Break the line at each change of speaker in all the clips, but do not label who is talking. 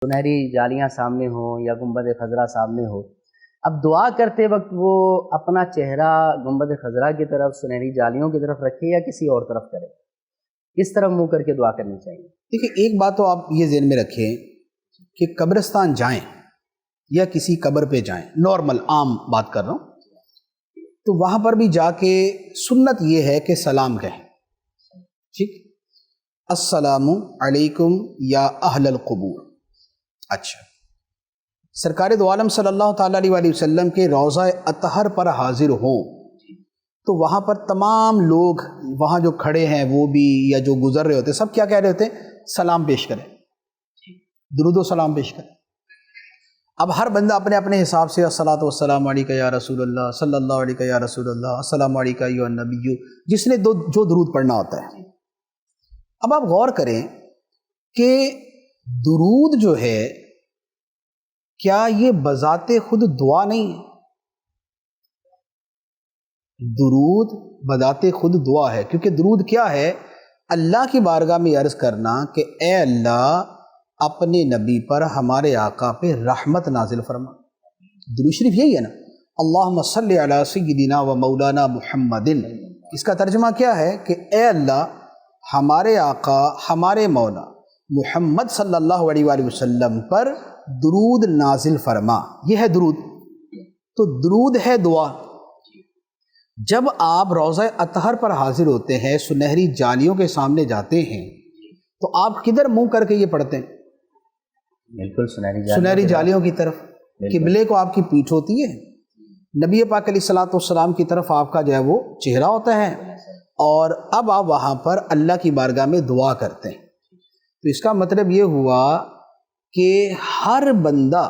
سنہری جالیاں سامنے ہوں یا گنبد خضرا سامنے ہو، اب دعا کرتے وقت وہ اپنا چہرہ گنبد خضرا کی طرف، سنہری جالیوں کی طرف رکھے یا کسی اور طرف کرے؟ کس طرف منہ کر کے دعا کرنی چاہیے؟
دیکھیے، ایک بات تو آپ یہ ذہن میں رکھیں کہ قبرستان جائیں یا کسی قبر پہ جائیں، نارمل عام بات کر رہا ہوں، تو وہاں پر بھی جا کے سنت یہ ہے کہ سلام کہیں، ٹھیک، السلام علیکم یا اہل القبور۔ اچھا، سرکار دو عالم صلی اللہ تعالیٰ علیہ وسلم کے روضہ اطہر پر حاضر ہوں تو وہاں پر تمام لوگ وہاں جو کھڑے ہیں وہ بھی یا جو گزر رہے ہوتے سب کیا کہہ رہے ہوتے ہیں؟ سلام پیش کریں، درود و سلام پیش کریں۔ اب ہر بندہ اپنے اپنے حساب سے الصلاۃ والسلام علیکہ یا رسول اللہ، صلی اللہ علیہ یا رسول اللہ، السلام علیکہ ایھا النبی، جس نے جو درود پڑھنا ہوتا ہے۔ اب آپ غور کریں کہ درود جو ہے کیا یہ بذات خود دعا نہیں ہے؟ درود بذات خود دعا ہے، کیونکہ درود کیا ہے؟ اللہ کی بارگاہ میں عرض کرنا کہ اے اللہ اپنے نبی پر، ہمارے آقا پہ رحمت نازل فرما۔ درود شریف یہی ہے نا، اللہم صلی علی سیدنا و مولانا محمد۔ اس کا ترجمہ کیا ہے کہ اے اللہ ہمارے آقا، ہمارے مولا محمد صلی اللہ علیہ وآلہ وسلم پر درود نازل فرما۔ یہ ہے درود۔ تو درود ہے دعا۔ جب آپ روضہ اطہر پر حاضر ہوتے ہیں، سنہری جالیوں کے سامنے جاتے ہیں، تو آپ کدھر منہ کر کے یہ پڑھتے ہیں؟
بالکل
سنہری جالیوں کی طرف۔ قبلے کو آپ کی پیٹھ ہوتی ہے، نبی پاک علیہ الصلوۃ والسلام کی طرف آپ کا جو ہے وہ چہرہ ہوتا ہے، اور اب آپ وہاں پر اللہ کی بارگاہ میں دعا کرتے ہیں۔ تو اس کا مطلب یہ ہوا کہ ہر بندہ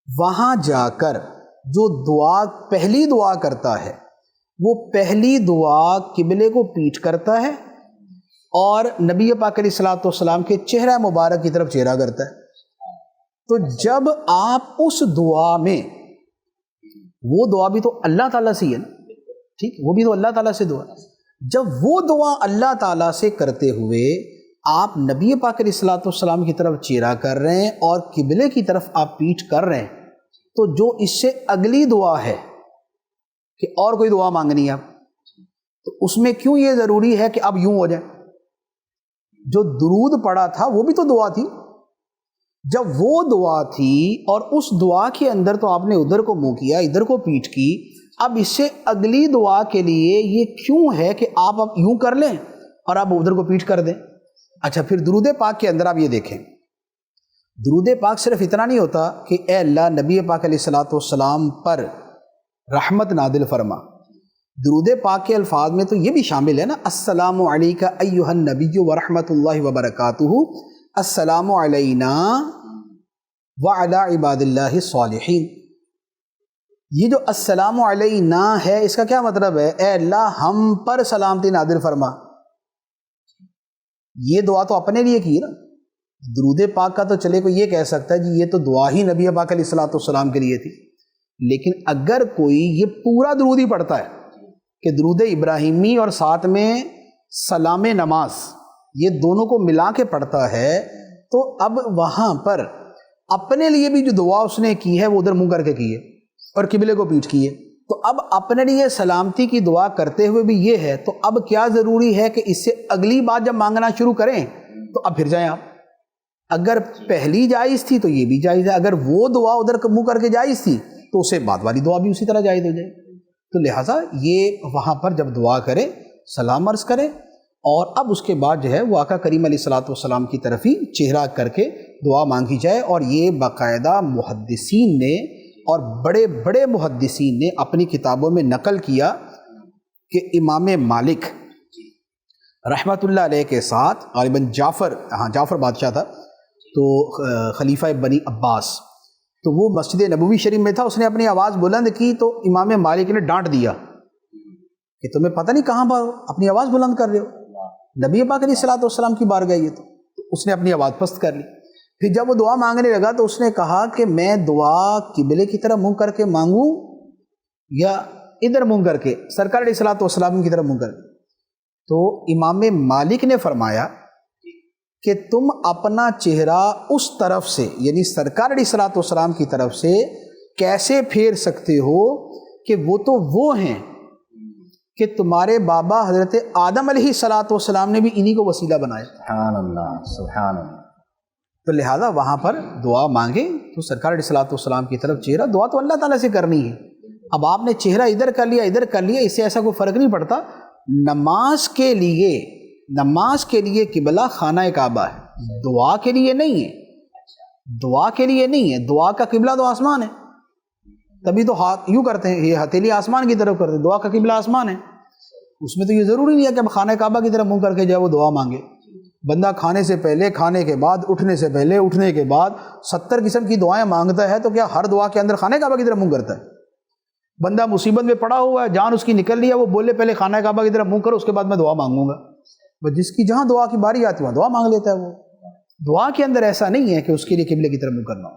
وہاں جا کر جو دعا پہلی دعا کرتا ہے، وہ پہلی دعا قبلے کو پیٹ کرتا ہے اور نبی پاک علیہ الصلوۃ والسلام کے چہرہ مبارک کی طرف چہرہ کرتا ہے۔ تو جب آپ اس دعا میں، وہ دعا بھی تو اللہ تعالیٰ سے ہی ہے نا، ٹھیک، وہ بھی تو اللہ تعالیٰ سے دعا، جب وہ دعا اللہ تعالیٰ سے کرتے ہوئے آپ نبی پاک علیہ الصلوۃ والسلام کی طرف چہرہ کر رہے ہیں اور قبلے کی طرف آپ پیٹھ کر رہے ہیں، تو جو اس سے اگلی دعا ہے کہ اور کوئی دعا مانگنی ہے آپ، تو اس میں کیوں یہ ضروری ہے کہ اب یوں ہو جائے؟ جو درود پڑھا تھا وہ بھی تو دعا تھی۔ جب وہ دعا تھی اور اس دعا کے اندر تو آپ نے ادھر کو منہ کیا، ادھر کو پیٹھ کی، اب اس سے اگلی دعا کے لیے یہ کیوں ہے کہ آپ اب یوں کر لیں اور آپ ادھر کو پیٹھ کر دیں؟ اچھا، پھر درود پاک کے اندر آپ یہ دیکھیں، درود پاک صرف اتنا نہیں ہوتا کہ اے اللہ نبی پاک علیہ الصلوۃ والسلام پر رحمت نازل فرما۔ درود پاک کے الفاظ میں تو یہ بھی شامل ہے نا، السلام علیکہ ایھا النبی ورحمۃ اللہ وبرکاتہ، السلام علینا وعلی عباد اللہ الصالحین۔ یہ جو السلام علینا ہے، اس کا کیا مطلب ہے؟ اے اللہ ہم پر سلامتی نازل فرما۔ یہ دعا تو اپنے لیے کی نا۔ درود پاک کا تو چلے کوئی یہ کہہ سکتا ہے جی یہ تو دعا ہی نبی پاک علیہ الصلوۃ والسلام کے لیے تھی، لیکن اگر کوئی یہ پورا درود ہی پڑھتا ہے کہ درود ابراہیمی اور ساتھ میں سلام نماز، یہ دونوں کو ملا کے پڑھتا ہے، تو اب وہاں پر اپنے لیے بھی جو دعا اس نے کی ہے وہ ادھر منہ کر کے کی ہے اور قبلے کو پیٹھ کی ہے، تو اب اپنے لیے سلامتی کی دعا کرتے ہوئے بھی یہ ہے، تو اب کیا ضروری ہے کہ اس سے اگلی بات جب مانگنا شروع کریں تو اب پھر جائیں آپ۔ اگر پہلی جائز تھی تو یہ بھی جائز ہے، اگر وہ دعا ادھر منہ کر کے جائز تھی تو اسے بعد والی دعا بھی اسی طرح جائز ہو جائے۔ تو لہٰذا یہ وہاں پر جب دعا کرے سلام عرض کرے، اور اب اس کے بعد جو ہے وہ آقا کریم علیہ الصلوۃ والسلام کی طرف ہی چہرہ کر کے دعا مانگی جائے۔ اور یہ باقاعدہ محدثین نے اور بڑے بڑے محدثین نے اپنی کتابوں میں نقل کیا کہ امام مالک رحمۃ اللہ علیہ کے ساتھ غالباً جعفر بادشاہ تھا، تو خلیفہ بنی عباس، تو وہ مسجد نبوی شریف میں تھا، اس نے اپنی آواز بلند کی تو امام مالک نے ڈانٹ دیا کہ تمہیں پتہ نہیں کہاں پر اپنی آواز بلند کر رہے ہو، نبی پاک علیہ الصلوۃ والسلام کی بارگاہ یہ تو اس نے اپنی آواز پست کر لی۔ پھر جب وہ دعا مانگنے لگا تو اس نے کہا کہ میں دعا قبلے کی طرف منہ کر کے مانگوں یا ادھر منہ کر کے، سرکار علیہ الصلوۃ والسلام کی طرف منہ کر کے؟ تو امام مالک نے فرمایا کہ تم اپنا چہرہ اس طرف سے یعنی سرکار علیہ الصلوۃ والسلام کی طرف سے کیسے پھیر سکتے ہو کہ وہ تو وہ ہیں کہ تمہارے بابا حضرت آدم علیہ الصلوۃ والسلام نے بھی انہی کو وسیلہ بنایا.
سبحان اللہ سبحان اللہ.
تو لہٰذا وہاں پر دعا مانگیں تو سرکار علیہ الصلوۃ والسلام کی طرف چہرہ، دعا تو اللہ تعالیٰ سے کرنی ہے. اب آپ نے چہرہ ادھر کر لیا ادھر کر لیا، اس سے ایسا کوئی فرق نہیں پڑتا. نماز کے لیے قبلہ خانہ کعبہ ہے، دعا کے لیے نہیں ہے. دعا کے لیے نہیں ہے، دعا کا قبلہ تو آسمان ہے. تبھی تو ہاتھ یوں کرتے ہیں، یہ ہتھیلی آسمان کی طرف کرتے ہیں. دعا کا قبلہ آسمان ہے، اس میں تو یہ ضروری نہیں ہے کہ اب خانہ کعبہ کی طرف منہ کر کے جائے وہ دعا مانگے. بندہ کھانے سے پہلے، کھانے کے بعد، اٹھنے سے پہلے، اٹھنے کے بعد 70 قسم کی دعائیں مانگتا ہے، تو کیا ہر دعا کے اندر خانہ کعبہ کی طرف منہ کرتا ہے؟ بندہ مصیبت میں پڑا ہوا ہے، جان اس کی نکل رہی ہے، وہ بولے پہلے خانہ کعبہ کی طرف منہ کرو، اس کے بعد میں دعا مانگوں گا. بس جس کی جہاں دعا کی باری آتی ہے وہاں دعا مانگ لیتا ہے. وہ دعا کے اندر ایسا نہیں ہے کہ اس کے لیے قبلے کی طرف منہ کرنا ہو.